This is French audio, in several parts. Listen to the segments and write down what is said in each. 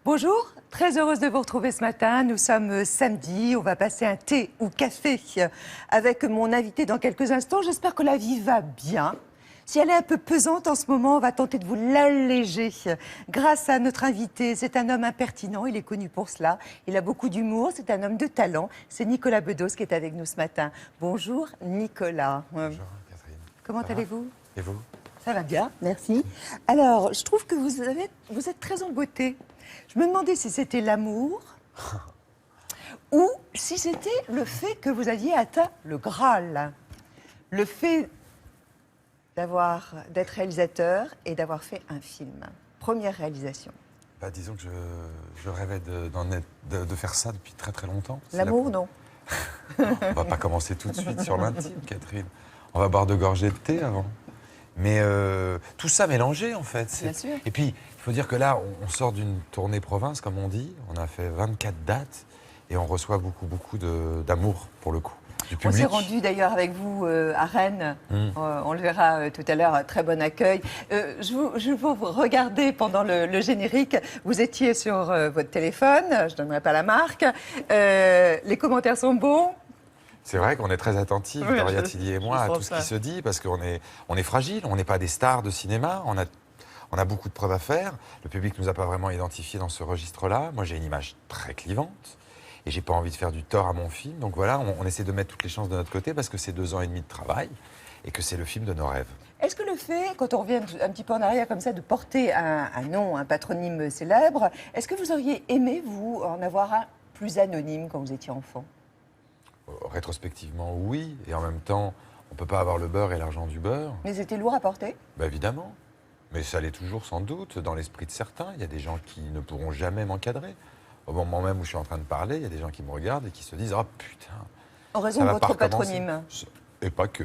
Bonjour, très heureuse de vous retrouver ce matin. Nous sommes samedi, on va passer un thé ou café avec mon invité dans quelques instants. J'espère que la vie va bien. Si elle est un peu pesante en ce moment, on va tenter de vous l'alléger grâce à notre invité. C'est un homme impertinent, il est connu pour cela. Il a beaucoup d'humour, c'est un homme de talent. C'est Nicolas Bedos qui est avec nous ce matin. Bonjour Nicolas. Bonjour Catherine. Comment allez-vous? Et vous? Ça va bien, merci. Alors, je trouve que vous êtes très en beauté. Je me demandais si c'était l'amour ou si c'était le fait que vous aviez atteint le Graal. Le fait d'être réalisateur et d'avoir fait un film. Première réalisation. Bah, disons que je rêvais de faire ça depuis très très longtemps. L'amour, non. On va pas commencer tout de suite sur l'intime, Catherine. On va boire 2 gorgées de thé avant. Mais tout ça mélangé, en fait. Bien sûr. Et puis, il faut dire que là, on sort d'une tournée province, comme on dit. On a fait 24 dates et on reçoit beaucoup d'amour, pour le coup, du public. On s'est rendu d'ailleurs avec vous à Rennes. On le verra tout à l'heure. Très bon accueil. Je vous regardais pendant le générique. Vous étiez sur votre téléphone. Je ne donnerai pas la marque. Les commentaires sont bons. C'est vrai qu'on est très attentifs, Oui, Gloria Tilly et moi, à tout ce ça. qui se dit, parce qu'on est fragile, on n'est pas des stars de cinéma, on a beaucoup de preuves à faire. Le public ne nous a pas vraiment identifiés dans ce registre-là. Moi, j'ai une image très clivante et j'ai pas envie de faire du tort à mon film. Donc voilà, on essaie de mettre toutes les chances de notre côté parce que c'est 2 ans et demi de travail et que c'est le film de nos rêves. Est-ce que le fait, quand on revient un petit peu en arrière comme ça, de porter un nom, un patronyme célèbre, est-ce que vous auriez aimé, vous, en avoir un plus anonyme quand vous étiez enfant? Rétrospectivement, oui, et en même temps, on peut pas avoir le beurre et l'argent du beurre. Mais c'était lourd à porter? Bah, évidemment. Mais ça l'est toujours sans doute dans l'esprit de certains. Il y a des gens qui ne pourront jamais m'encadrer. Au moment même où je suis en train de parler, il y a des gens qui me regardent et qui se disent « Ah putain !» En raison Ça de va pas votre recommencer. patronyme. Et pas que.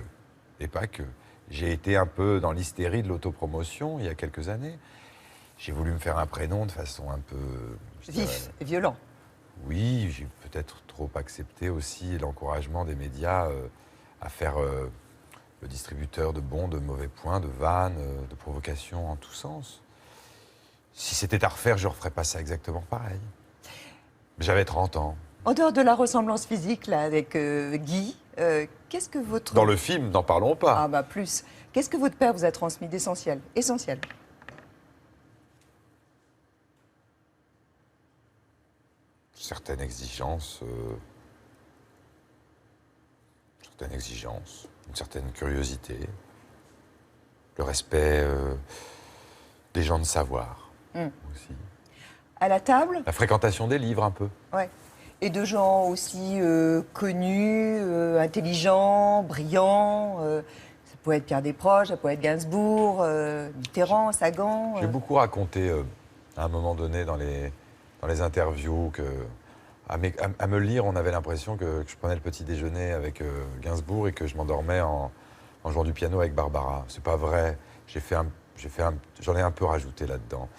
Et pas que. J'ai été un peu dans l'hystérie de l'autopromotion il y a quelques années. J'ai voulu me faire un prénom de façon un peu... je dirais, Vif et violent. oui, j'ai peut-être trop accepté aussi l'encouragement des médias à faire le distributeur de bons, de mauvais points, de vannes, de provocations en tous sens. Si c'était à refaire, je ne referais pas ça exactement pareil. J'avais 30 ans. En dehors de la ressemblance physique là, avec Guy, qu'est-ce que votre... Dans le film, n'en parlons pas. Ah bah plus. Qu'est-ce que votre père vous a transmis d'essentiel? Essentiel. Certaines exigences, une certaine curiosité, le respect des gens de savoir aussi. À la table? La fréquentation des livres un peu. Ouais. Et de gens aussi connus, intelligents, brillants. Ça pouvait être Pierre Desproges, ça pouvait être Gainsbourg, Mitterrand, Sagan. J'ai beaucoup raconté à un moment donné dans les interviews que, à me lire, on avait l'impression que je prenais le petit déjeuner avec Gainsbourg et que je m'endormais en jouant du piano avec Barbara. C'est pas vrai. J'en ai un peu rajouté là-dedans.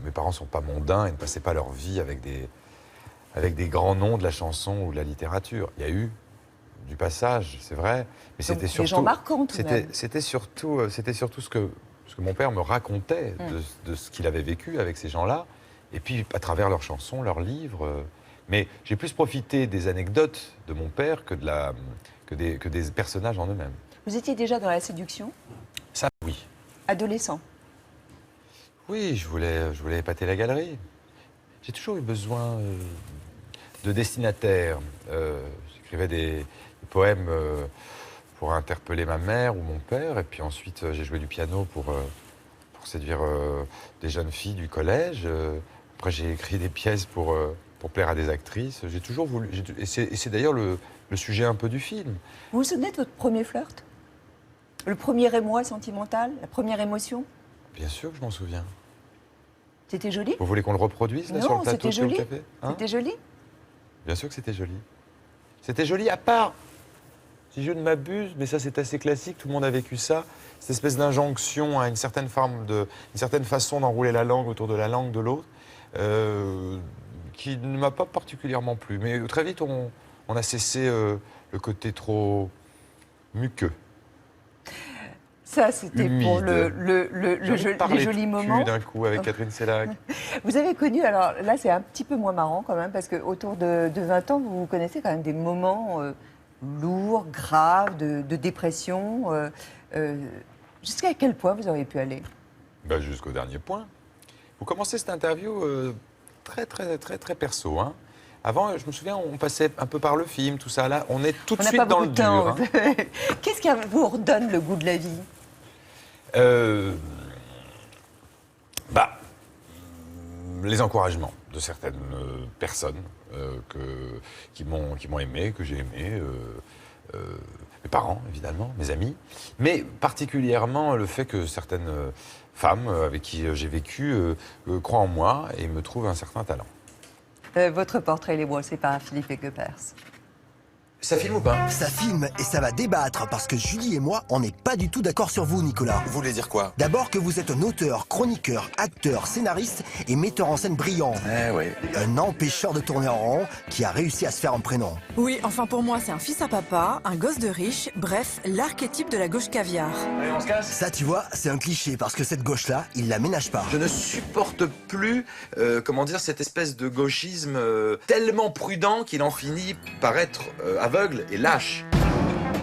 Mes parents sont pas mondains et ne passaient pas leur vie avec des grands noms de la chanson ou de la littérature. Il y a eu du passage, c'est vrai, mais c'était surtout... Des gens marquants tout de même. C'était surtout ce que mon père me racontait de ce qu'il avait vécu avec ces gens-là, et puis à travers leurs chansons, leurs livres. Mais j'ai plus profité des anecdotes de mon père que des personnages en eux-mêmes. Vous étiez déjà dans la séduction? Ça, oui. Adolescent? Oui, je voulais épater la galerie. J'ai toujours eu besoin de destinataires. J'écrivais des poèmes pour interpeller ma mère ou mon père, et puis ensuite j'ai joué du piano pour séduire des jeunes filles du collège. Après j'ai écrit des pièces pour plaire à des actrices. J'ai toujours voulu... Et c'est d'ailleurs le sujet un peu du film. Vous vous souvenez de votre premier flirt? Le premier émoi sentimental? La première émotion? Bien sûr que je m'en souviens. C'était joli? Vous voulez qu'on le reproduise là, sur le Non, plateau c'était de Thé joli. au Café hein? C'était joli? Bien sûr que c'était joli. C'était joli à part, si je ne m'abuse, mais ça c'est assez classique, tout le monde a vécu ça, cette espèce d'injonction à une certaine façon d'enrouler la langue autour de la langue de l'autre, qui ne m'a pas particulièrement plu. Mais très vite, on a cessé le côté trop muqueux. Ça, c'était pour Humide. les jolis moments. d'un coup avec Catherine Sellac. Vous avez connu, alors là c'est un petit peu moins marrant quand même, parce qu'autour de 20 ans, vous connaissez quand même des moments lourds, graves, de dépression. Jusqu'à quel point vous auriez pu aller? Ben, jusqu'au dernier point. Vous commencez cette interview très perso. Hein. Avant, je me souviens, on passait un peu par le film, tout ça. Là, on est tout de On n'a suite pas dans beaucoup le de temps. dur. Hein. Qu'est-ce qui vous redonne le goût de la vie? Bah, les encouragements de certaines personnes qui m'ont aimé, que j'ai aimé, mes parents évidemment, mes amis, mais particulièrement le fait que certaines femmes avec qui j'ai vécu croient en moi et me trouvent un certain talent. Votre portrait, il est brossé par Philippe Etchepers. Ça filme ou pas? Ça filme et ça va débattre parce que Julie et moi, on n'est pas du tout d'accord sur vous, Nicolas. Vous voulez dire quoi? D'abord que vous êtes un auteur, chroniqueur, acteur, scénariste et metteur en scène brillant. Eh oui. Un empêcheur de tourner en rond qui a réussi à se faire un prénom. Oui, enfin pour moi, c'est un fils à papa, un gosse de riche, bref, l'archétype de la gauche caviar. Allez, on se casse? Ça, tu vois, c'est un cliché parce que cette gauche-là, il la ménage pas. Je ne supporte plus, cette espèce de gauchisme tellement prudent qu'il en finit par être aveugle et lâche.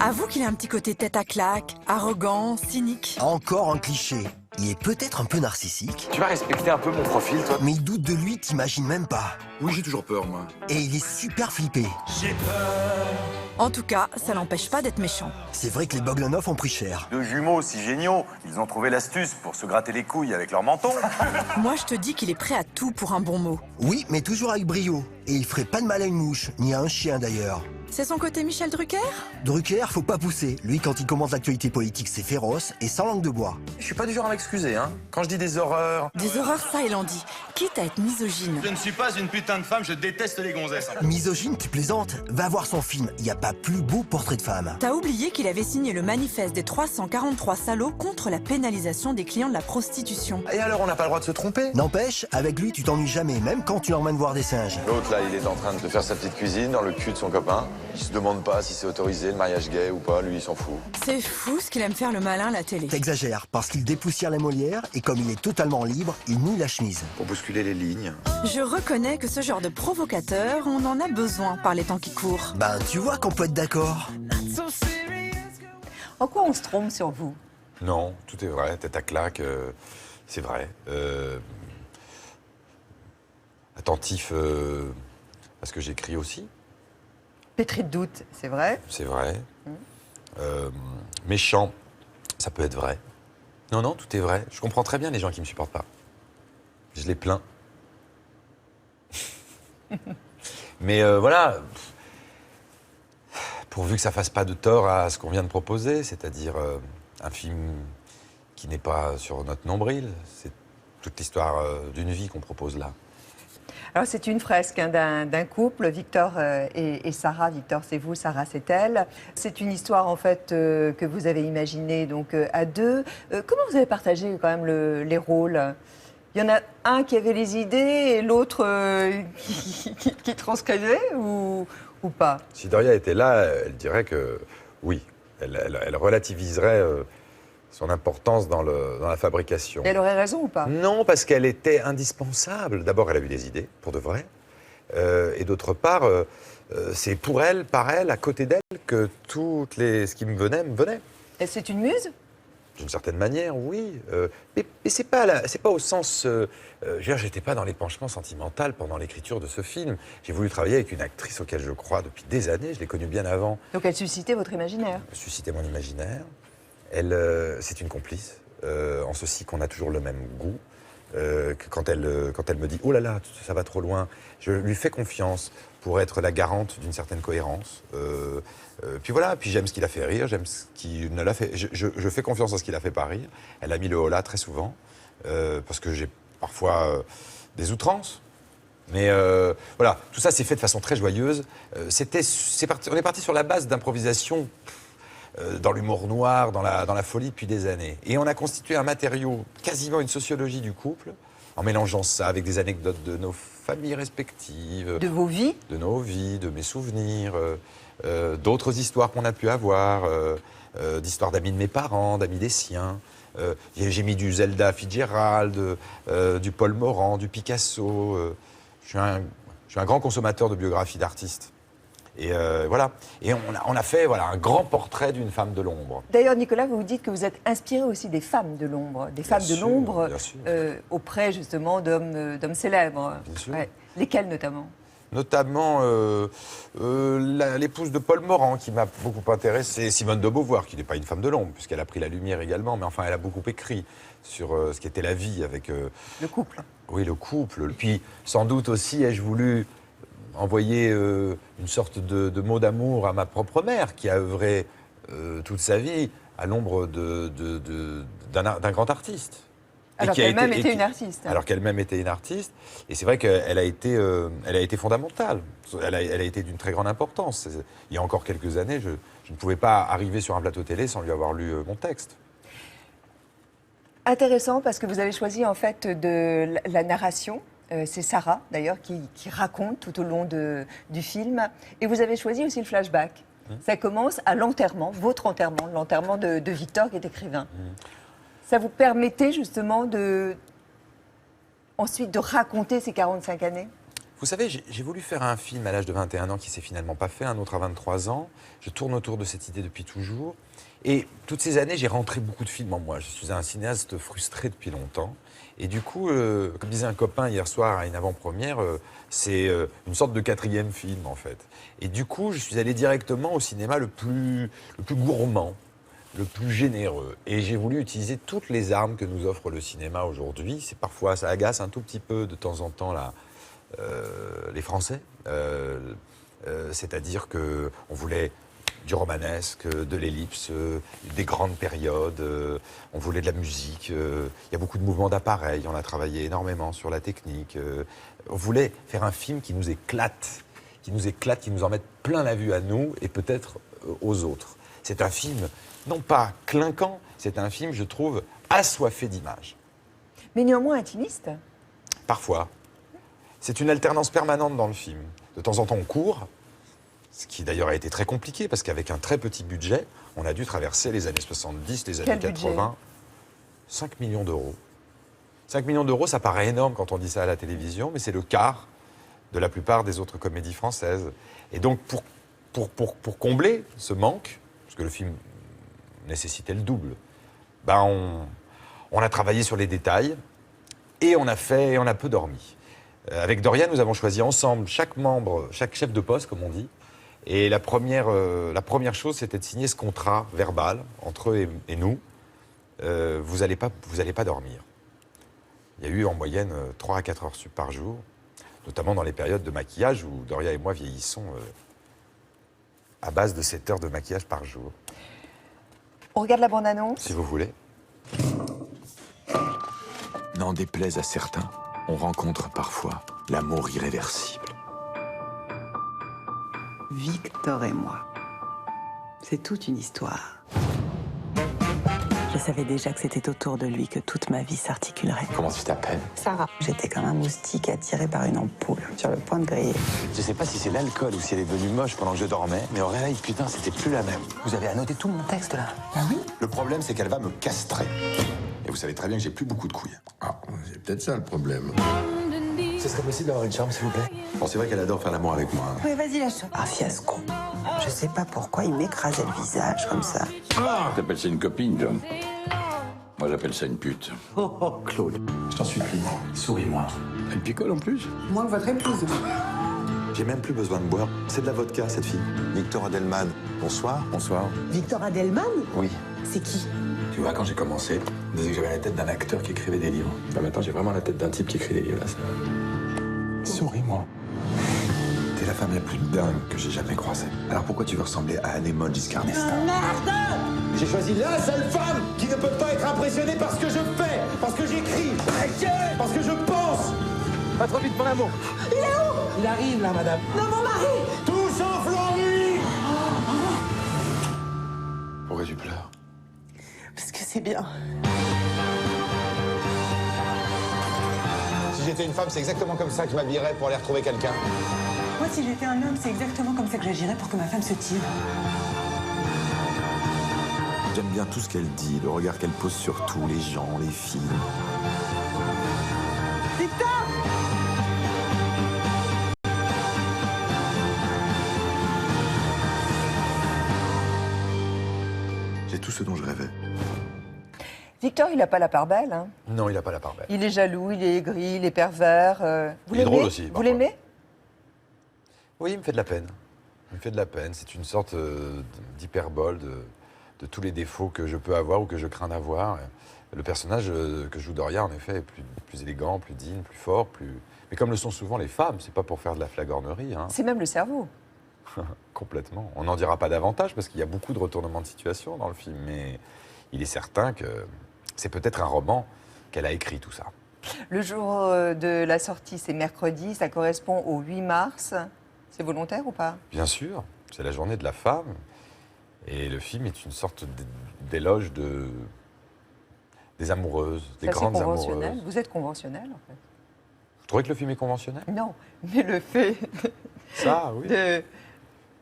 Avoue qu'il a un petit côté tête à claque, arrogant, cynique. Encore un cliché. Il est peut-être un peu narcissique, Tu vas respecter un peu mon profil, toi? mais il doute de lui, t'imagines même pas. Oui, j'ai toujours peur, moi. Et il est super flippé. En tout cas, ça l'empêche pas d'être méchant. C'est vrai que les Bogdanov ont pris cher. Deux jumeaux si géniaux, ils ont trouvé l'astuce pour se gratter les couilles avec leur menton. Moi, je te dis qu'il est prêt à tout pour un bon mot. Oui, mais toujours avec brio. Et il ferait pas de mal à une mouche, ni à un chien d'ailleurs. C'est son côté Michel Drucker? Drucker, faut pas pousser. Lui, quand il commente l'actualité politique, c'est féroce et sans langue de bois. Je suis pas du genre à m'excuser, hein. Quand je dis des horreurs... Des horreurs, ça, il en dit. Quitte à être misogyne. Je ne suis pas une putain de femme, je déteste les gonzesses. Misogyne, tu plaisantes? Va voir son film, y a pas plus beau portrait de femme. T'as oublié qu'il avait signé le manifeste des 343 salauds contre la pénalisation des clients de la prostitution. Et alors, on n'a pas le droit de se tromper? N'empêche, avec lui, tu t'ennuies jamais, même quand tu l'emmènes voir des singes. L'autre, là, il est en train de faire sa petite cuisine dans le cul de son copain. Il se demande pas si c'est autorisé, le mariage gay ou pas. Lui, il s'en fout. C'est fou ce qu'il aime faire le malin à la télé. T'exagères, parce qu'il dépoussière les Molières, et comme il est totalement libre, il noue la chemise. Pour bousculer les lignes. Je reconnais que ce genre de provocateur, on en a besoin par les temps qui courent. Ben, tu vois qu'on peut être d'accord. En quoi on se trompe sur vous? Non, tout est vrai, tête à claque, c'est vrai. Attentif à ce que j'écris aussi, Pétri de doute, c'est vrai. c'est vrai. Méchant, ça peut être vrai. Non, non, tout est vrai. Je comprends très bien les gens qui me supportent pas. Je les plains. Mais voilà, pourvu que ça fasse pas de tort à ce qu'on vient de proposer, c'est-à-dire un film qui n'est pas sur notre nombril. C'est toute l'histoire d'une vie qu'on propose là. Alors c'est une fresque hein, d'un couple, Victor et Sarah. Victor c'est vous, Sarah c'est elle. C'est une histoire en fait que vous avez imaginée donc à deux. Comment vous avez partagé quand même les rôles? Il y en a un qui avait les idées et l'autre qui transcrivait ou pas? Si Doria était là, elle dirait que oui, elle relativiserait son importance dans la fabrication. Et elle aurait raison ou pas? Non, parce qu'elle était indispensable. D'abord, elle a eu des idées, pour de vrai. Et d'autre part, c'est pour elle, par elle, à côté d'elle, que ce qui me venait. Et c'est une muse? D'une certaine manière, oui. Mais c'est pas au sens... j'étais pas dans l'épanchement sentimental pendant l'écriture de ce film. J'ai voulu travailler avec une actrice auquel je crois depuis des années. Je l'ai connue bien avant. Donc elle suscitait votre imaginaire? Susciter mon imaginaire. C'est une complice, en ceci qu'on a toujours le même goût. Que quand elle me dit « Oh là là, ça va trop loin », je lui fais confiance pour être la garante d'une certaine cohérence. Puis voilà, puis j'aime ce qu'il a fait rire, j'aime ce qu'il ne l'a fait... Je fais confiance à ce qu'il a fait pas rire. Elle a mis le holà très souvent, parce que j'ai parfois des outrances. Mais voilà, tout ça s'est fait de façon très joyeuse. On est parti sur la base d'improvisation dans l'humour noir, dans la folie depuis des années. Et on a constitué un matériau, quasiment une sociologie du couple, en mélangeant ça avec des anecdotes de nos familles respectives. De vos vies? De nos vies, de mes souvenirs, d'autres histoires qu'on a pu avoir, d'histoires d'amis de mes parents, d'amis des siens. J'ai mis du Zelda Fitzgerald, du Paul Morand, du Picasso. Je suis un grand consommateur de biographies d'artistes. Et voilà. Et on a fait un grand portrait d'une femme de l'ombre. D'ailleurs, Nicolas, vous dites que vous êtes inspiré aussi des femmes de l'ombre, auprès justement d'hommes célèbres. Bien sûr. Ouais. Lesquels notamment? Notamment l'épouse de Paul Morand, qui m'a beaucoup intéressé, Simone de Beauvoir, qui n'est pas une femme de l'ombre, puisqu'elle a pris la lumière également, mais enfin, elle a beaucoup écrit sur ce qu'était la vie avec... le couple. Oui, le couple. Puis, sans doute aussi, ai-je voulu envoyer une sorte de mot d'amour à ma propre mère, qui a œuvré toute sa vie à l'ombre d'un grand artiste. Alors qu'elle-même était une artiste. Alors qu'elle-même était une artiste. Et c'est vrai qu'elle a été fondamentale. Elle a été d'une très grande importance. Il y a encore quelques années, je ne pouvais pas arriver sur un plateau télé sans lui avoir lu mon texte. Intéressant, parce que vous avez choisi en fait de la narration. C'est Sarah, d'ailleurs, qui raconte tout au long du film. Et vous avez choisi aussi le flashback. Ça commence à l'enterrement, votre enterrement, l'enterrement de Victor, qui est écrivain. Ça vous permettait justement ensuite de raconter ces 45 années? Vous savez, j'ai voulu faire un film à l'âge de 21 ans qui s'est finalement pas fait, un autre à 23 ans. Je tourne autour de cette idée depuis toujours. Et toutes ces années, j'ai rentré beaucoup de films en moi. Je suis un cinéaste frustré depuis longtemps. Et du coup, comme disait un copain hier soir à une avant-première, c'est une sorte de 4e film, en fait. Et du coup, je suis allé directement au cinéma le plus gourmand, le plus généreux. Et j'ai voulu utiliser toutes les armes que nous offre le cinéma aujourd'hui. Parfois, ça agace un tout petit peu de temps en temps les Français. C'est-à-dire qu'on voulait du romanesque, de l'ellipse, des grandes périodes, on voulait de la musique, il y a beaucoup de mouvements d'appareils, on a travaillé énormément sur la technique. On voulait faire un film qui nous éclate, qui nous en mette plein la vue à nous et peut-être aux autres. C'est un film, non pas clinquant, c'est un film, je trouve, assoiffé d'images. Mais néanmoins intimiste. Parfois. C'est une alternance permanente dans le film. De temps en temps, on court, ce qui d'ailleurs a été très compliqué, parce qu'avec un très petit budget, on a dû traverser les années 70, les années 80. 5 millions d'euros. 5 millions d'euros, ça paraît énorme quand on dit ça à la télévision, mais c'est le quart de la plupart des autres comédies françaises. Et donc, pour combler ce manque, parce que le film nécessitait le double, on a travaillé sur les détails et on a peu dormi. Avec Doria, nous avons choisi ensemble, chaque chef de poste, comme on dit. Et la première chose, c'était de signer ce contrat verbal entre eux et nous. Vous allez pas dormir. Il y a eu en moyenne 3 à 4 heures sup par jour, notamment dans les périodes de maquillage où Doria et moi vieillissons à base de 7 heures de maquillage par jour. On regarde la bande-annonce? Si vous voulez. N'en déplaise à certains, on rencontre parfois l'amour irréversible. Victor et moi. C'est toute une histoire. Je savais déjà que c'était autour de lui que toute ma vie s'articulerait. Comment tu t'appelles? Sarah. J'étais comme un moustique attiré par une ampoule, sur le point de griller. Je sais pas si c'est l'alcool ou si elle est devenue moche pendant que je dormais, mais au réveil, putain, c'était plus la même. Vous avez annoté tout mon texte là? Ah oui? Le problème, c'est qu'elle va me castrer. Et vous savez très bien que j'ai plus beaucoup de couilles. Ah, c'est peut-être ça le problème. Ce serait possible d'avoir une chambre, s'il vous plaît? Bon, c'est vrai qu'elle adore faire l'amour avec moi. Oui, vas-y, lâche-toi. Un fiasco. Je sais pas pourquoi il m'écrasait le visage comme ça. Ah, t'appelles ça une copine, John? Moi, j'appelle ça une pute. Oh, Claude, je t'en supplie, souris-moi. Elle picole en plus? Moins que votre épouse. J'ai même plus besoin de boire. C'est de la vodka, cette fille. Victor Adelman, bonsoir. Bonsoir. Victor Adelman? Oui. C'est qui? Tu vois, quand j'ai commencé, on disait que j'avais la tête d'un acteur qui écrivait des livres. Maintenant, j'ai vraiment la tête d'un type qui écrit des livres, là. Souris-moi. T'es la femme la plus dingue que j'ai jamais croisée. Alors pourquoi tu veux ressembler à Anémone Giscard d'Estaing? J'ai choisi la seule femme qui ne peut pas être impressionnée par ce que je fais, parce que j'écris, parce que je pense. Pas trop vite, mon amour. Il est où? Il arrive, là, madame. Non, mon mari! Tout sauf l'ennui. Pourquoi tu pleures? Parce que c'est bien. Si j'étais une femme, c'est exactement comme ça que je m'habillerais pour aller retrouver quelqu'un. Moi, si j'étais un homme, c'est exactement comme ça que j'agirais pour que ma femme se tire. J'aime bien tout ce qu'elle dit, le regard qu'elle pose sur tout, les gens, les filles. Victor! J'ai tout ce dont je rêvais. Victor, il n'a pas la part belle. Hein. Non, il n'a pas la part belle. Il est jaloux, il est aigri, il est pervers. Vous Il est l'aimez? drôle aussi, Vous parfois. l'aimez? Oui, il me fait de la peine. Il me fait de la peine. C'est une sorte d'hyperbole de tous les défauts que je peux avoir ou que je crains d'avoir. Le personnage que joue Doria, en effet, est plus élégant, plus digne, plus fort, plus... Mais comme le sont souvent les femmes, c'est pas pour faire de la flagornerie. Hein. C'est même le cerveau. Complètement. On n'en dira pas davantage parce qu'il y a beaucoup de retournements de situation dans le film, mais il est certain que c'est peut-être un roman qu'elle a écrit tout ça. Le jour de la sortie, c'est mercredi, ça correspond au 8 mars. C'est volontaire ou pas? Bien sûr, c'est la journée de la femme. Et le film est une sorte d'éloge des amoureuses, des Ça, c'est grandes conventionnel. amoureuses. Vous êtes conventionnel, en fait? Vous trouvez que le film est conventionnel? Non, mais le fait Ça, oui. de...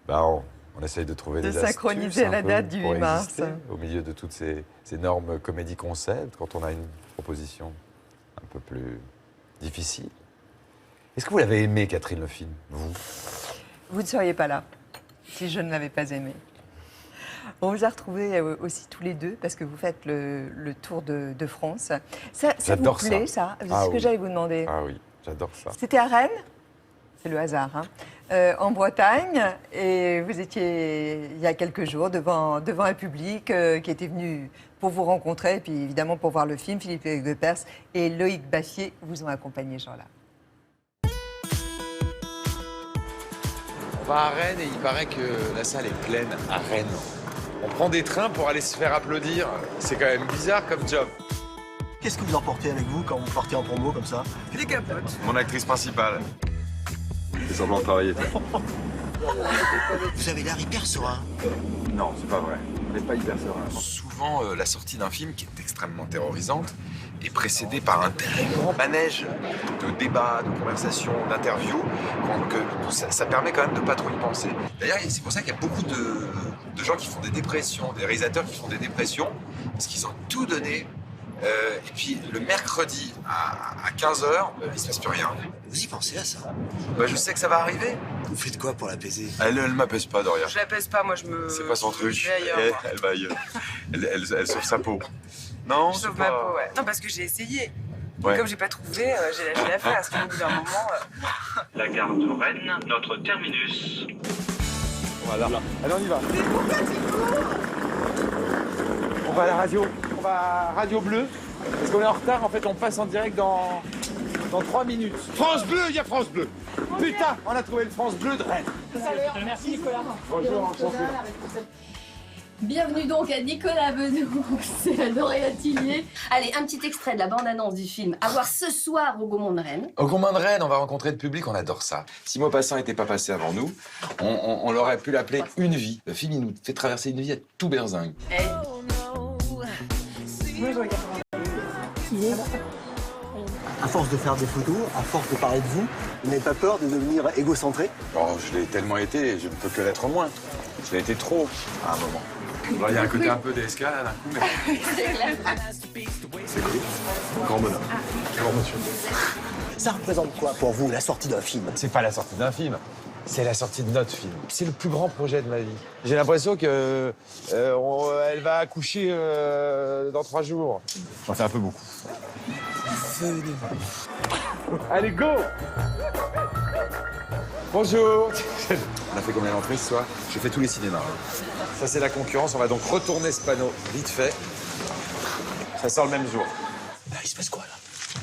Bah, on essaye de trouver De des astuces synchroniser un la peu date du pour 8 mars. exister au milieu de toutes ces énormes comédies concept, quand on a une proposition un peu plus difficile. Est-ce que vous l'avez aimé, Catherine, le film, vous? Vous ne seriez pas là si je ne l'avais pas aimé. On vous a retrouvés aussi tous les deux parce que vous faites le tour de France. Ça vous J'adore plaît, ça. C'est Ah ce que oui. j'allais vous demander. Ah oui, j'adore ça. C'était à Rennes, c'est le hasard, hein, en Bretagne, et vous étiez il y a quelques jours devant un public qui était venu pour vous rencontrer, et puis évidemment pour voir le film. Philippe Guepers et Loïc Baffier vous ont accompagné ce jour-là. On va à Rennes et il paraît que la salle est pleine à Rennes. On prend des trains pour aller se faire applaudir. C'est quand même bizarre comme job. Qu'est-ce que vous emportez avec vous quand vous partez en promo comme ça? Des capotes. Mon actrice principale. J'ai semblant de travailler. Vous avez l'air hyper serein. Non, c'est pas vrai. On n'est pas hyper serein. Souvent, la sortie d'un film qui est extrêmement terrorisante est précédée par un très grand manège de débats, de conversations, d'interviews. Ça permet quand même de pas trop y penser. D'ailleurs, c'est pour ça qu'il y a beaucoup de gens qui font des dépressions, des réalisateurs qui font des dépressions, parce qu'ils ont tout donné. Et puis le mercredi à 15h, il se passe plus rien. Vous y pensez à ça? Bah, je sais que ça va arriver. Vous faites quoi pour l'apaiser? Elle m'apaise pas, Doria. Je la pèse pas, moi je me... C'est pas son truc. Je vais ailleurs, moi. Elle va ailleurs. Elle sauve sa peau. Non, Je c'est sauve pas... ma peau, ouais. Non, parce que j'ai essayé. Ouais. Et comme j'ai pas trouvé, j'ai lâché l'affaire. Parce qu'au bout d'un moment... La gare de Rennes, notre terminus. Voilà. Allez, on y va. Mais pourquoi tu cours? On va à la radio. On va à Radio Bleu. Parce qu'on est en retard, en fait, on passe en direct dans 3 minutes. France Bleu, il y a France Bleu. Putain, on a trouvé le France Bleu de Rennes. Merci Nicolas. Bonjour, enchanté. Bienvenue donc à Nicolas Benoît, c'est à Doria Tillier. Allez, un petit extrait de la bande-annonce du film à voir ce soir au Gaumont de Rennes. Au Gaumont de Rennes, on va rencontrer le public, on adore ça. Si Maupassant n'était pas passé avant nous, on l'aurait pu l'appeler Une vie. Le film, il nous fait traverser une vie à tout berzingue. À force de faire des photos, à force de parler de vous, vous n'avez pas peur de devenir égocentré? Oh, je l'ai tellement été, je ne peux que l'être moins. Je l'ai été trop, à un moment. Il y a un côté un peu DSK, là, d'un coup, mais... C'est cool. Grand bonheur. Grand monsieur. Ça représente quoi pour vous, la sortie d'un film? C'est pas la sortie d'un film, c'est la sortie de notre film. C'est le plus grand projet de ma vie. J'ai l'impression que elle va accoucher dans 3 jours. J'en fais un peu beaucoup. Allez, go! Bonjour. On a fait combien d'entrées ce soir? J'ai fait tous les cinémas. Ça, c'est la concurrence. On va donc retourner ce panneau vite fait. Ça sort le même jour. Là, il se passe quoi, là?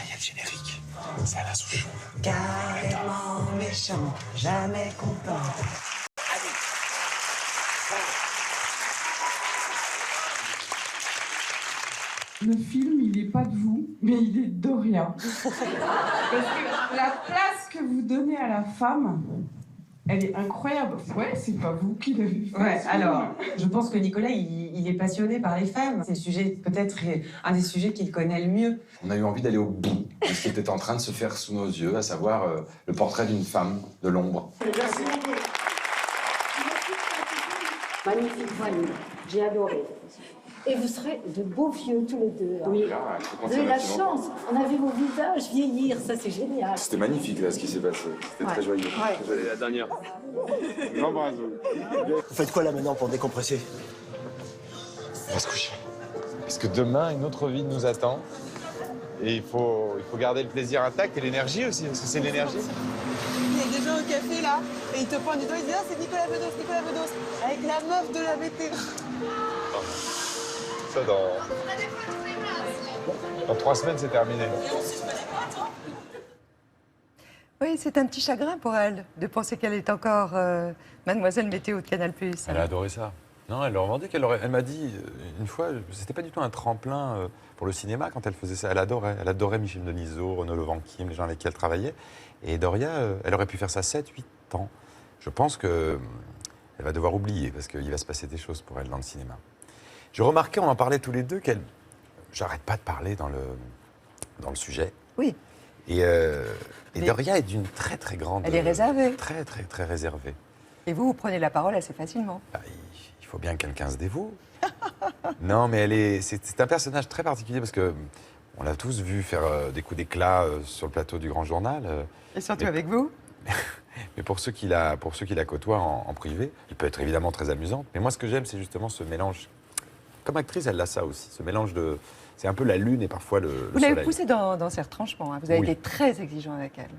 Il y a le générique. Ça va Ah, Souchon. Carrément méchant, jamais content. Le film, il n'est pas de vous, mais il est de Doria. Parce que la place que vous donnez à la femme, elle est incroyable. Ouais, c'est pas vous qui l'avez fait. Ouais, alors, je pense que Nicolas, il est passionné par les femmes. C'est le sujet, peut-être un des sujets qu'il connaît le mieux. On a eu envie d'aller au bout de ce qui était en train de se faire sous nos yeux, à savoir le portrait d'une femme de l'ombre. Merci beaucoup. Magnifique famille, j'ai adoré. Et vous serez de beaux vieux tous les deux. Hein. Oui. Vous avez la chance, on a vu vos visages vieillir, ça c'est génial. C'était magnifique là ce qui s'est passé. C'était très joyeux. Ouais. La dernière. J'embrasse. Vous faites quoi là maintenant pour décompresser? On va se coucher. Parce que demain, une autre vie nous attend. Et il faut garder le plaisir intact et l'énergie aussi, parce que c'est l'énergie. Il y a des gens au café là, et ils te pointent du doigt, ils disent ah, c'est Nicolas Bedos, avec la meuf de la VT. Ça, dans 3 semaines, c'est terminé. Oui, c'est un petit chagrin pour elle de penser qu'elle est encore Mademoiselle Météo de Canal+. Elle a adoré ça. Non, elle le revendique. Elle m'a dit une fois, c'était pas du tout un tremplin pour le cinéma quand elle faisait ça. Elle adorait Michel Denisot, Renaud Levanquin, les gens avec qui elle travaillait. Et Doria, elle aurait pu faire ça 7-8 ans. Je pense qu'elle va devoir oublier parce qu'il va se passer des choses pour elle dans le cinéma. Je remarquais, on en parlait tous les deux, j'arrête pas de parler dans le sujet. Oui. Et Doria est d'une très très grande... Elle est réservée. Très très très réservée. Et vous prenez la parole assez facilement. Bah, il faut bien que quelqu'un se dévoue. Non, mais c'est un personnage très particulier parce que on l'a tous vu faire des coups d'éclat sur le plateau du Grand Journal. Et surtout avec vous. Mais pour ceux qui la côtoient en privé, elle peut être évidemment très amusante. Mais moi, ce que j'aime, c'est justement ce mélange. Comme actrice, elle a ça aussi, ce mélange de... C'est un peu la lune et parfois le soleil. Vous l'avez poussée dans ses retranchements, hein. Vous avez Oui. été très exigeant avec elle.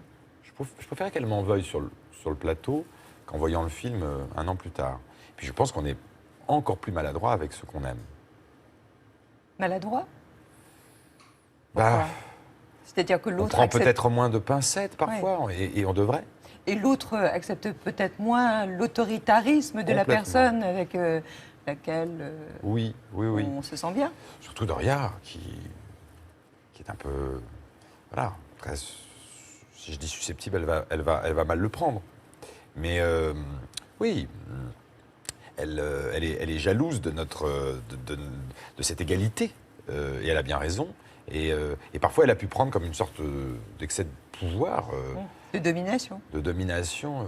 Je préférais qu'elle m'en veuille sur le plateau qu'en voyant le film 1 an plus tard. Puis je pense qu'on est encore plus maladroit avec ce qu'on aime. Maladroit? Bah, c'est-à-dire que l'autre on prend accepte... peut-être moins de pincettes parfois, et on devrait. Et l'autre accepte peut-être moins l'autoritarisme de la personne avec laquelle oui. on se sent bien. Surtout Doria, qui est un peu... Voilà, très, si je dis susceptible, elle va mal le prendre. Mais oui, elle est jalouse de cette égalité, et elle a bien raison. Et parfois, elle a pu prendre comme une sorte d'excès de pouvoir. De domination. De domination.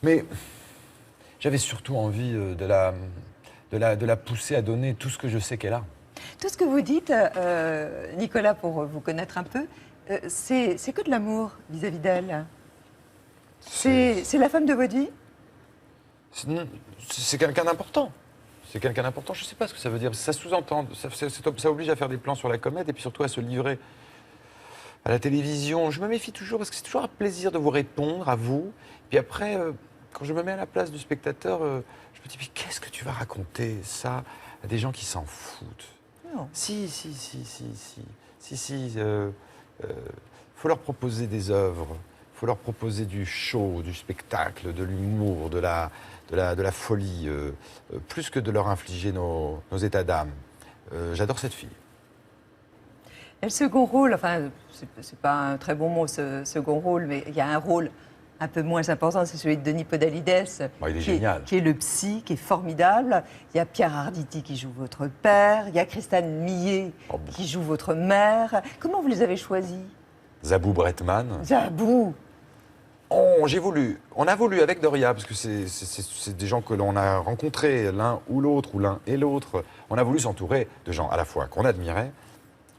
Mais j'avais surtout envie de la pousser à donner tout ce que je sais qu'elle a. Tout ce que vous dites, Nicolas, pour vous connaître un peu, c'est que de l'amour vis-à-vis d'elle. C'est la femme de votre vie? C'est quelqu'un d'important. C'est quelqu'un d'important, je ne sais pas ce que ça veut dire. Ça sous-entend, ça oblige à faire des plans sur la comète et puis surtout à se livrer à la télévision. Je me méfie toujours parce que c'est toujours un plaisir de vous répondre, à vous. Puis après, quand je me mets à la place du spectateur, je me dis, mais qu'est-ce que tu vas raconter ça à des gens qui s'en foutent? Non. Si. Faut leur proposer des œuvres. Faut leur proposer du show, du spectacle, de l'humour, de la folie, plus que de leur infliger nos états d'âme. J'adore cette fille. Et le second rôle, enfin, c'est pas un très bon mot, ce second rôle, mais il y a un rôle un peu moins important, c'est celui de Denis Podalides, Il est génial. Qui est le psy, qui est formidable. Il y a Pierre Arditi qui joue votre père, il y a Christine Millet qui joue votre mère. Comment vous les avez choisis? Zabou Bretman. Zabou. On a voulu avec Doria, parce que c'est des gens que l'on a rencontrés, l'un ou l'un et l'autre. On a voulu s'entourer de gens à la fois qu'on admirait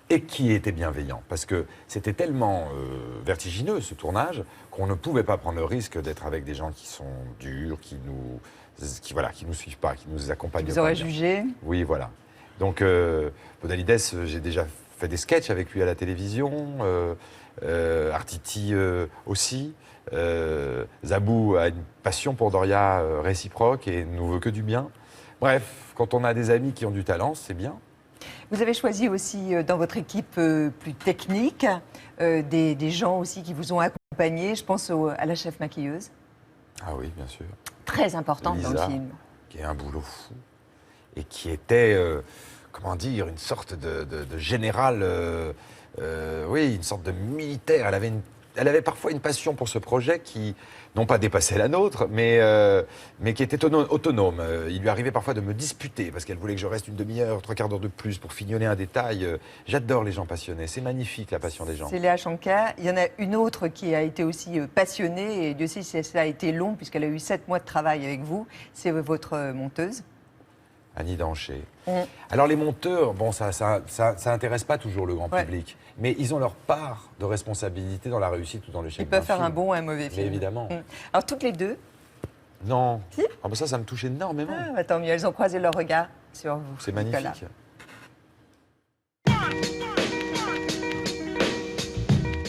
et qui étaient bienveillants. Parce que c'était tellement vertigineux, ce tournage, qu'on ne pouvait pas prendre le risque d'être avec des gens qui sont durs, qui nous suivent pas, qui nous accompagnent pas. Vous aurez jugé? Oui, voilà. Donc, Podalides, j'ai déjà fait des sketchs avec lui à la télévision, Arditi aussi. Zabou a une passion pour Doria réciproque et ne nous veut que du bien. Bref, quand on a des amis qui ont du talent, c'est bien. Vous avez choisi aussi dans votre équipe plus technique des gens aussi qui vous ont accompagné. Je pense à la chef maquilleuse. Ah oui, bien sûr. Très importante dans le Lisa, film. qui a un boulot fou et qui était, comment dire, une sorte de général, oui, une sorte de militaire. Elle avait parfois une passion pour ce projet qui, non pas dépassait la nôtre, mais qui était autonome. Il lui arrivait parfois de me disputer parce qu'elle voulait que je reste une demi-heure, 3/4 d'heure de plus pour fignoler un détail. J'adore les gens passionnés. C'est magnifique, la passion des gens. C'est Léa Shankar. Il y en a une autre qui a été aussi passionnée, et Dieu sait si ça a été long, puisqu'elle a eu 7 mois de travail avec vous. C'est votre monteuse. Annie Danchet. Alors les monteurs, bon, ça intéresse pas toujours le grand public, mais ils ont leur part de responsabilité dans la réussite ou dans l'échec. Ils peuvent faire film. un bon ou un mauvais film. Mais évidemment. Alors toutes les deux. Non. Si. Ah bah ça me touche énormément. Ah, bah, tant mieux, elles ont croisé leur regard sur vous. C'est Nicolas. magnifique.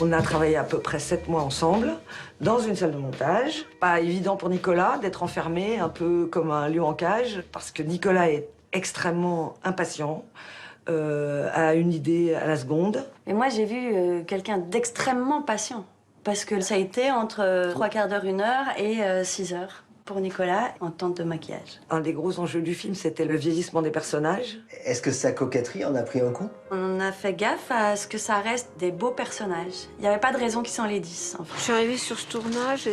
On a travaillé à peu près 7 mois ensemble, dans une salle de montage. Pas évident pour Nicolas d'être enfermé, un peu comme un lion en cage, parce que Nicolas est extrêmement impatient, a une idée à la seconde. Et moi, j'ai vu quelqu'un d'extrêmement patient, parce que ça a été entre 3/4 d'heure, 1 heure et 6 heures. Pour Nicolas, en temps de maquillage. Un des gros enjeux du film, c'était le vieillissement des personnages. Est-ce que sa coquetterie en a pris un coup? On a fait gaffe à ce que ça reste des beaux personnages. Il n'y avait pas de raison qu'ils s'enlaidissent, en fait. Je suis arrivée sur ce tournage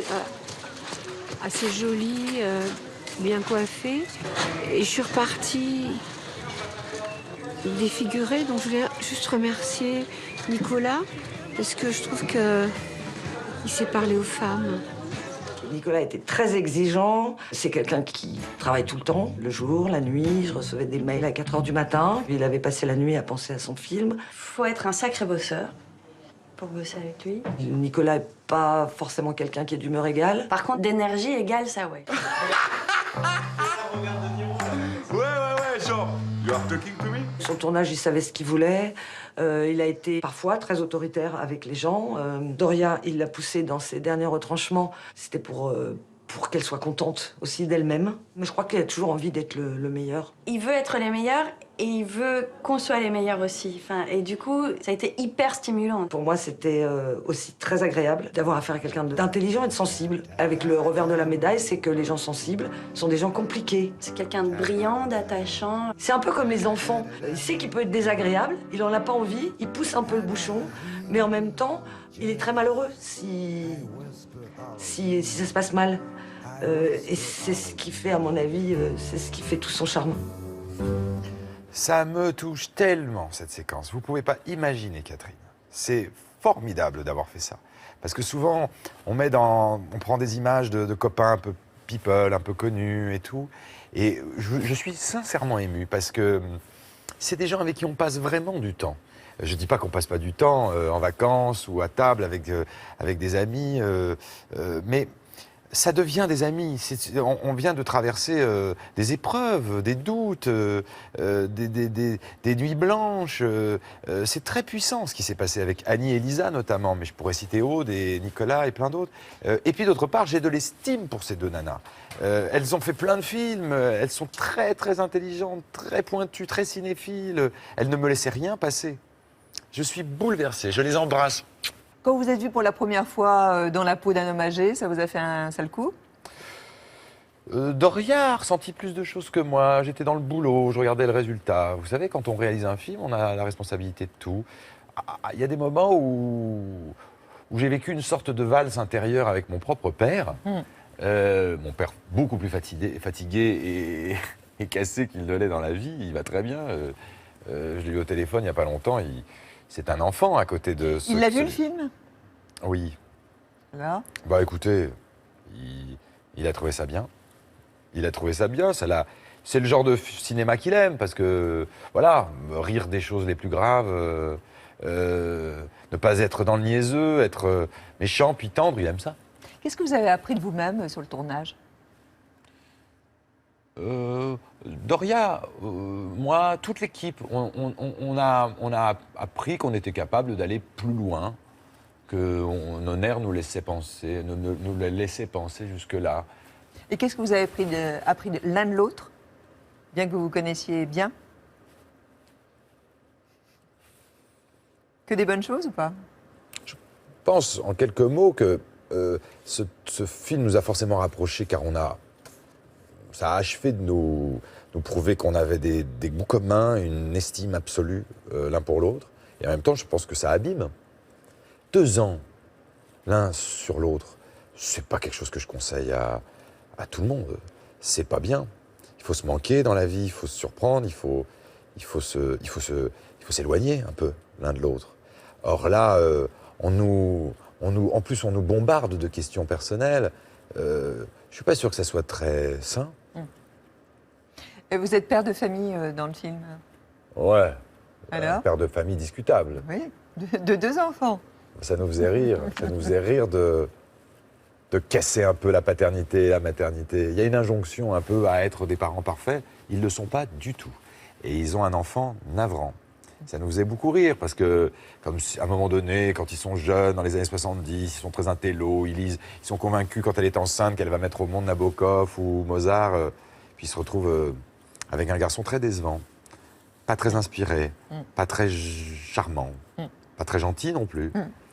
assez joli, bien coiffée, et je suis repartie défigurée. Donc je voulais juste remercier Nicolas parce que je trouve qu'il sait parler aux femmes. Nicolas était très exigeant. C'est quelqu'un qui travaille tout le temps, le jour, la nuit. Je recevais des mails à 4 h du matin. Il avait passé la nuit à penser à son film. Faut être un sacré bosseur pour bosser avec lui. Nicolas n'est pas forcément quelqu'un qui est d'humeur égale. Par contre, d'énergie égale, ça, ouais. Ouais, genre, you are talking to me? Sur le tournage, il savait ce qu'il voulait. Il a été parfois très autoritaire avec les gens. Doria, il l'a poussée dans ses derniers retranchements. C'était pour qu'elle soit contente aussi d'elle-même. Mais je crois qu'elle a toujours envie d'être le meilleur. Il veut être les meilleurs et il veut qu'on soit les meilleurs aussi. Enfin, et du coup, ça a été hyper stimulant. Pour moi, c'était aussi très agréable d'avoir affaire à quelqu'un d'intelligent et de sensible. Avec le revers de la médaille, c'est que les gens sensibles sont des gens compliqués. C'est quelqu'un de brillant, d'attachant. C'est un peu comme les enfants. Il sait qu'il peut être désagréable, il en a pas envie, il pousse un peu le bouchon, mais en même temps, il est très malheureux si ça se passe mal. Et c'est ce qui fait, à mon avis, c'est ce qui fait tout son charme. Ça me touche tellement, cette séquence. Vous ne pouvez pas imaginer, Catherine. C'est formidable d'avoir fait ça. Parce que souvent, on prend des images de copains un peu people, un peu connus et tout. Et je suis sincèrement ému parce que c'est des gens avec qui on passe vraiment du temps. Je ne dis pas qu'on passe pas du temps en vacances ou à table avec des amis, mais ça devient des amis. On vient de traverser des épreuves, des doutes, des nuits blanches. C'est très puissant ce qui s'est passé avec Annie et Lisa notamment, mais je pourrais citer Aude et Nicolas et plein d'autres. Et puis d'autre part, j'ai de l'estime pour ces deux nanas. Elles ont fait plein de films, elles sont très très intelligentes, très pointues, très cinéphiles. Elles ne me laissaient rien passer. Je suis bouleversé, je les embrasse. Quand vous êtes vu pour la première fois dans la peau d'un homme âgé, ça vous a fait un sale coup? Doria a ressenti plus de choses que moi. J'étais dans le boulot, je regardais le résultat. Vous savez, quand on réalise un film, on a la responsabilité de tout. Il y a des moments où j'ai vécu une sorte de valse intérieure avec mon propre père. Mon père beaucoup plus fatigué et cassé qu'il ne l'est dans la vie. Il va très bien. Je l'ai eu au téléphone il n'y a pas longtemps. C'est un enfant à côté de ce... Il a vu le film? Oui. Alors? Bah écoutez, il a trouvé ça bien. Il a trouvé ça bien. C'est le genre de cinéma qu'il aime parce que, voilà, rire des choses les plus graves, ne pas être dans le niaiseux, être méchant puis tendre, il aime ça. Qu'est-ce que vous avez appris de vous-même sur le tournage? Doria, moi, toute l'équipe, on a appris qu'on était capable d'aller plus loin que nos nerfs nous laissaient penser, nous laissaient penser jusque-là. Et qu'est-ce que vous avez appris l'un de l'autre, bien que vous vous connaissiez bien? Que des bonnes choses ou pas? Je pense en quelques mots que ce film nous a forcément rapprochés car ça a achevé de nous prouver qu'on avait des goûts communs, une estime absolue l'un pour l'autre. Et en même temps, je pense que ça abîme. 2 ans l'un sur l'autre, c'est pas quelque chose que je conseille à tout le monde. C'est pas bien. Il faut se manquer dans la vie, il faut se surprendre, il faut s'éloigner un peu l'un de l'autre. Or là, en plus, on nous bombarde de questions personnelles. Je suis pas sûr que ça soit très sain. Et vous êtes père de famille dans le film? Ouais. Alors? Père de famille discutable. Oui, de 2 enfants. Ça nous faisait rire. Ça nous faisait rire de casser un peu la paternité et la maternité. Il y a une injonction un peu à être des parents parfaits. Ils ne le sont pas du tout. Et ils ont un enfant navrant. Ça nous faisait beaucoup rire parce que, comme à un moment donné, quand ils sont jeunes, dans les années 70, ils sont très intellos, ils lisent, ils sont convaincus quand elle est enceinte qu'elle va mettre au monde Nabokov ou Mozart, puis ils se retrouvent avec un garçon très décevant, pas très inspiré, pas très charmant, pas très gentil non plus.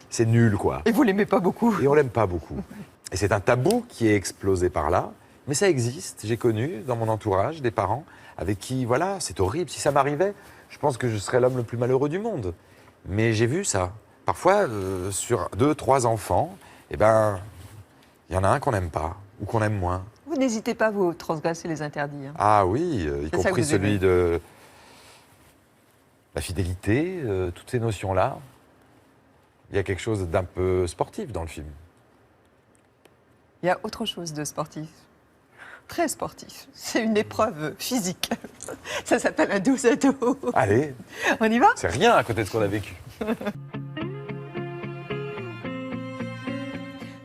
C'est nul, quoi. Et vous l'aimez pas beaucoup? Et on l'aime pas beaucoup. Et c'est un tabou qui est explosé par là, mais ça existe. J'ai connu dans mon entourage des parents avec qui, voilà, c'est horrible. Si ça m'arrivait, je pense que je serais l'homme le plus malheureux du monde. Mais j'ai vu ça. Parfois, sur 2, 3 enfants, eh ben, il y en a un qu'on n'aime pas ou qu'on aime moins. Vous n'hésitez pas à vous transgresser les interdits. Hein. Ah oui, y C'est ça compris que vous aimez. celui de la fidélité, toutes ces notions-là. Il y a quelque chose d'un peu sportif dans le film. Il y a autre chose de sportif. Très sportif. C'est une épreuve physique. Ça s'appelle un dos à dos. Allez, On y va? c'est rien à côté de ce qu'on a vécu.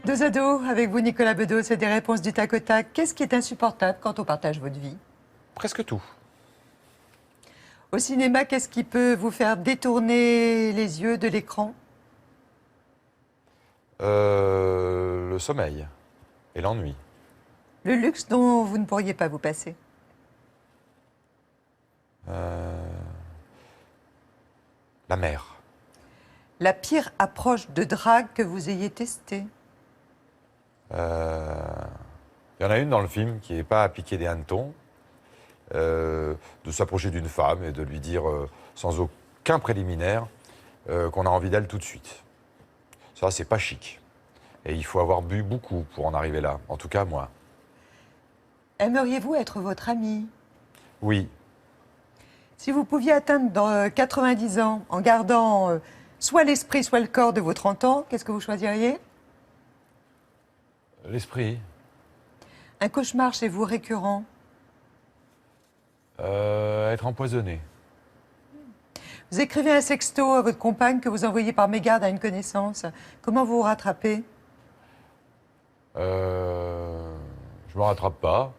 2 ados avec vous, Nicolas Bedos, c'est des réponses du tac au tac. Qu'est-ce qui est insupportable quand on partage votre vie? Presque tout. Au cinéma, qu'est-ce qui peut vous faire détourner les yeux de l'écran? Le sommeil et l'ennui. Le luxe dont vous ne pourriez pas vous passer? La mer. La pire approche de drague que vous ayez testée? Il y en a une dans le film qui n'est pas à piquer des hannetons, de s'approcher d'une femme et de lui dire sans aucun préliminaire qu'on a envie d'elle tout de suite. Ça, c'est pas chic. Et il faut avoir bu beaucoup pour en arriver là. En tout cas, moi. Aimeriez-vous être votre ami? Oui. Si vous pouviez atteindre dans 90 ans en gardant soit l'esprit, soit le corps de vos 30 ans, qu'est-ce que vous choisiriez? L'esprit. Un cauchemar chez vous récurrent? Être empoisonné. Vous écrivez un sexto à votre compagne que vous envoyez par mégarde à une connaissance. Comment vous vous rattrapez? Je me rattrape pas.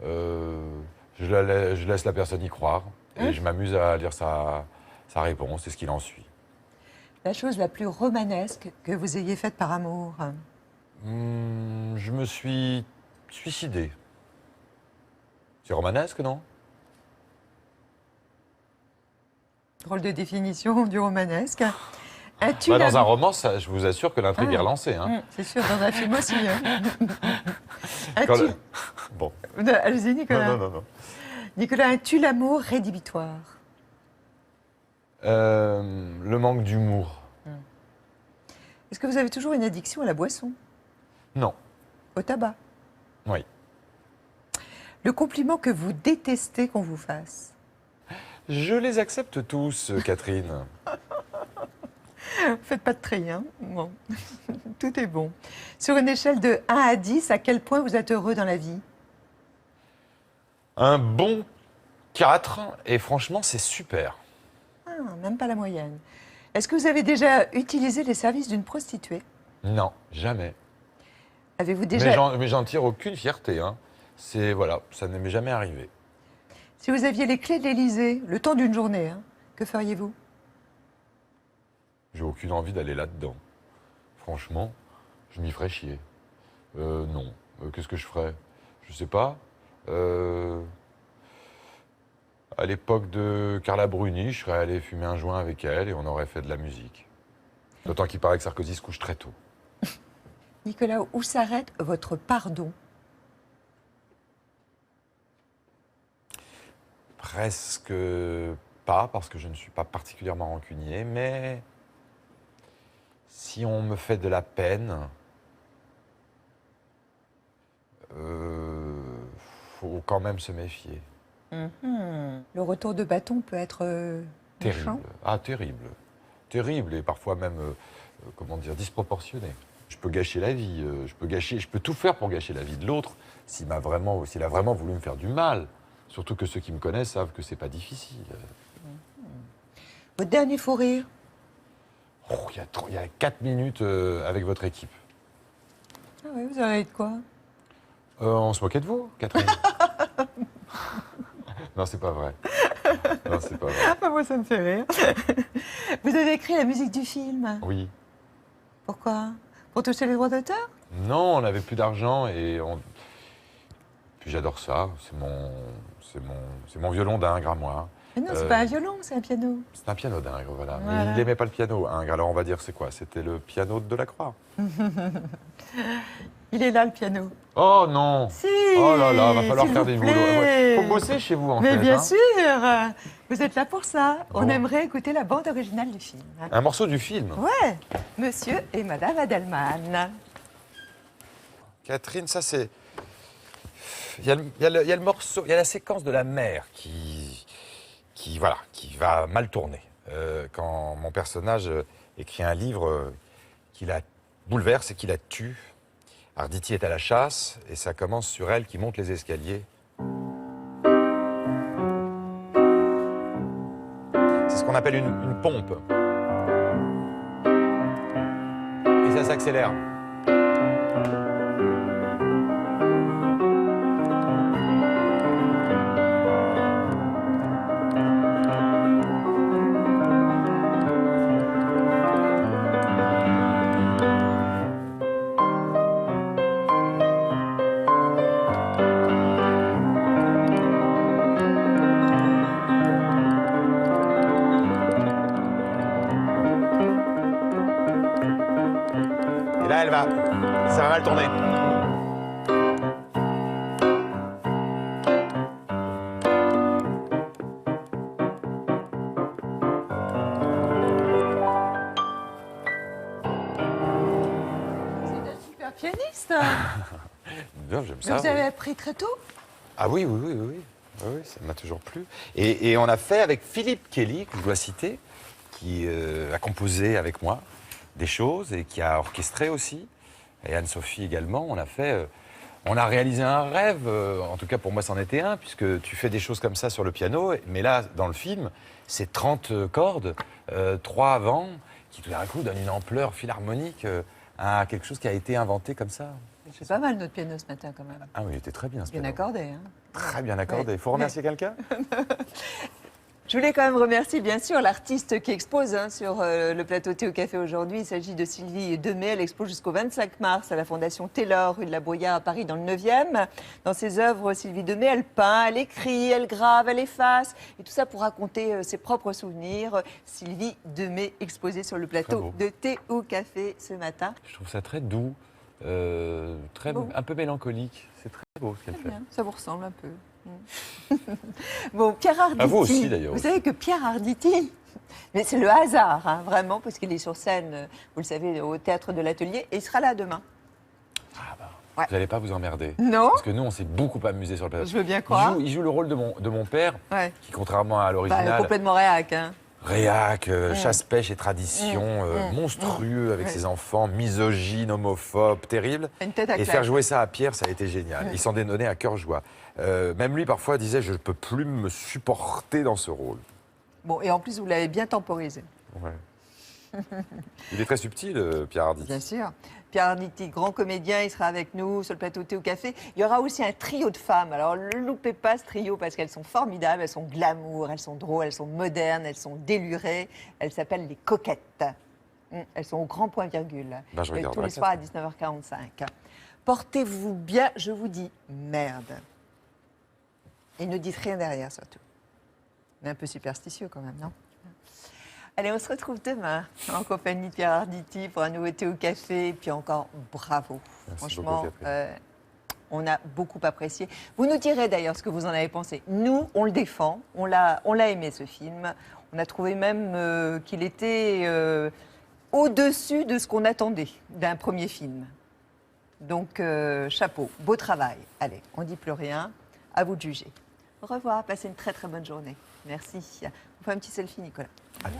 Je laisse la personne y croire. Et je m'amuse à lire sa réponse et ce qu'il en suit. La chose la plus romanesque que vous ayez faite par amour? Je me suis suicidé. C'est romanesque, non? Drôle de définition du romanesque. Dans un roman, ça, je vous assure que l'intrigue est relancée. Hein. C'est sûr, dans un film aussi. Hein. Bon. Allez-y, Nicolas. Non. Nicolas, un tue l'amour rédhibitoire? Le manque d'humour. Est-ce que vous avez toujours une addiction à la boisson? Non. Au tabac? Oui. Le compliment que vous détestez qu'on vous fasse? Je les accepte tous, Catherine. Faites pas de tri, hein? Bon. Tout est bon. Sur une échelle de 1 à 10, à quel point vous êtes heureux dans la vie? Un bon 4, et franchement, c'est super. Ah, même pas la moyenne. Est-ce que vous avez déjà utilisé les services d'une prostituée? Non, jamais. Avez-vous déjà... Mais j'en tire aucune fierté. Hein. Voilà, ça ne m'est jamais arrivé. Si vous aviez les clés de l'Élysée, le temps d'une journée, hein, que feriez-vous? J'ai aucune envie d'aller là-dedans. Franchement, je m'y ferais chier. Non. Qu'est-ce que je ferais? Je sais pas. À l'époque de Carla Bruni, je serais allé fumer un joint avec elle et on aurait fait de la musique. D'autant qu'il paraît que Sarkozy se couche très tôt. Nicolas, où s'arrête votre pardon? Presque pas, parce que je ne suis pas particulièrement rancunier, mais si on me fait de la peine, faut quand même se méfier. Le retour de bâton peut être Terrible. méchant. Ah, terrible. Terrible et parfois même, comment dire, disproportionné. Je peux gâcher la vie, je peux tout faire pour gâcher la vie de l'autre s'il a vraiment voulu me faire du mal. Surtout que ceux qui me connaissent savent que c'est pas difficile. Votre dernier fou rire? Oh, il y a 4 minutes avec votre équipe. Ah oui, vous avez de quoi? On se moquait de vous, Catherine. Non, c'est pas vrai. Non, c'est pas vrai. Ah, moi, ça me fait rire. Vous avez écrit la musique du film? Oui. Pourquoi? Pour toucher les droits d'auteur? Non, on n'avait plus d'argent et puis j'adore ça. C'est mon violon d'Ingres à moi. Mais non, c'est pas un violon, c'est un piano. C'est un piano d'Ingres, voilà. Voilà. Mais il n'aimait pas le piano, Ingres. Alors on va dire c'est quoi? C'était le piano de Delacroix. Il est là, le piano. Oh non! Si! Oh là là, va falloir s'il faire vous des boulots. plaît. Faut bosser chez vous en Mais fait. bien hein. sûr! Vous êtes là pour ça. On Bon. aimerait écouter la bande originale du film. Un morceau du film. Ouais, Monsieur et Madame Adelman. Catherine, ça c'est. Il y a le morceau, il y a la séquence de la mère qui va mal tourner. Quand mon personnage écrit un livre qui la bouleverse et qui la tue. Arditi est à la chasse et ça commence sur elle qui monte les escaliers. C'est ce qu'on appelle une pompe. Et ça s'accélère. Et là, ça va mal tourner. Super pianiste. Bien, j'aime Mais ça. vous oui. avez appris très tôt? Ah oui, oui, ça m'a toujours plu. Et on a fait avec Philippe Kelly, que je dois citer, qui a composé avec moi des choses et qui a orchestré aussi. Et Anne-Sophie également, on a réalisé un rêve, en tout cas pour moi c'en était un, puisque tu fais des choses comme ça sur le piano, mais là, dans le film, c'est 30 cordes, 3 avant, qui tout d'un coup donnent une ampleur philharmonique à quelque chose qui a été inventé comme ça. C'est pas mal notre piano ce matin quand même. Ah oui, il était très bien ce Bien piano. accordé. Hein. Très bien accordé. Il faut remercier quelqu'un? Je voulais quand même remercier bien sûr l'artiste qui expose sur le plateau Thé au Café aujourd'hui. Il s'agit de Sylvie Demey. Elle expose jusqu'au 25 mars à la Fondation Taylor, rue de la Bruyère à Paris, dans le 9e. Dans ses œuvres, Sylvie Demey, elle peint, elle écrit, elle grave, elle efface. Et tout ça pour raconter ses propres souvenirs. Sylvie Demey exposée sur le plateau de Thé au Café ce matin. Je trouve ça très doux, un peu mélancolique. C'est très beau ce qu'elle fait. Bien, ça vous ressemble un peu. Bon, Pierre Arditi. À vous aussi, d'ailleurs. Vous savez que Pierre Arditi, mais c'est le hasard, hein, vraiment, parce qu'il est sur scène, vous le savez, au Théâtre de l'Atelier, et il sera là demain. Vous n'allez pas vous emmerder. Non. Parce que nous, on s'est beaucoup amusé sur le plateau. Je veux bien croire. Il joue le rôle de mon père, Ouais. qui, contrairement à l'original, Complètement réac. Hein. réac, chasse-pêche et tradition, monstrueux avec ses enfants, misogyne, homophobe, terrible. Une tête à Et claque. faire jouer ça à Pierre, ça a été génial. Il s'en est donné à cœur joie. Même lui, parfois, disait « je ne peux plus me supporter dans ce rôle Bon, et en plus, vous l'avez bien temporisé. ». Il est très subtil, Pierre Arditi. Bien sûr. Pierre Arditi, grand comédien, il sera avec nous sur le plateau Thé au Café. Il y aura aussi un trio de femmes. Alors, ne loupez pas ce trio parce qu'elles sont formidables, elles sont glamour, elles sont drôles, elles sont modernes, elles sont délurées. Elles s'appellent les coquettes. Elles sont au grand point virgule. Ben, je Et tous regarderai les soirs à 19h45. Portez-vous bien, je vous dis merde. Et ne dites rien derrière surtout. Mais un peu superstitieux quand même, non? Allez, on se retrouve demain en compagnie de Pierre Arditi pour un nouveau thé au café. Et puis encore, bravo. Merci Franchement, beaucoup, Catherine. on a beaucoup apprécié. Vous nous direz d'ailleurs ce que vous en avez pensé. Nous, on le défend. On l'a aimé, ce film. On a trouvé même qu'il était au-dessus de ce qu'on attendait d'un premier film. Donc, chapeau, beau travail. Allez, on ne dit plus rien. À vous de juger. Au revoir, passez une très très bonne journée. Merci. On fait un petit selfie, Nicolas. Allez.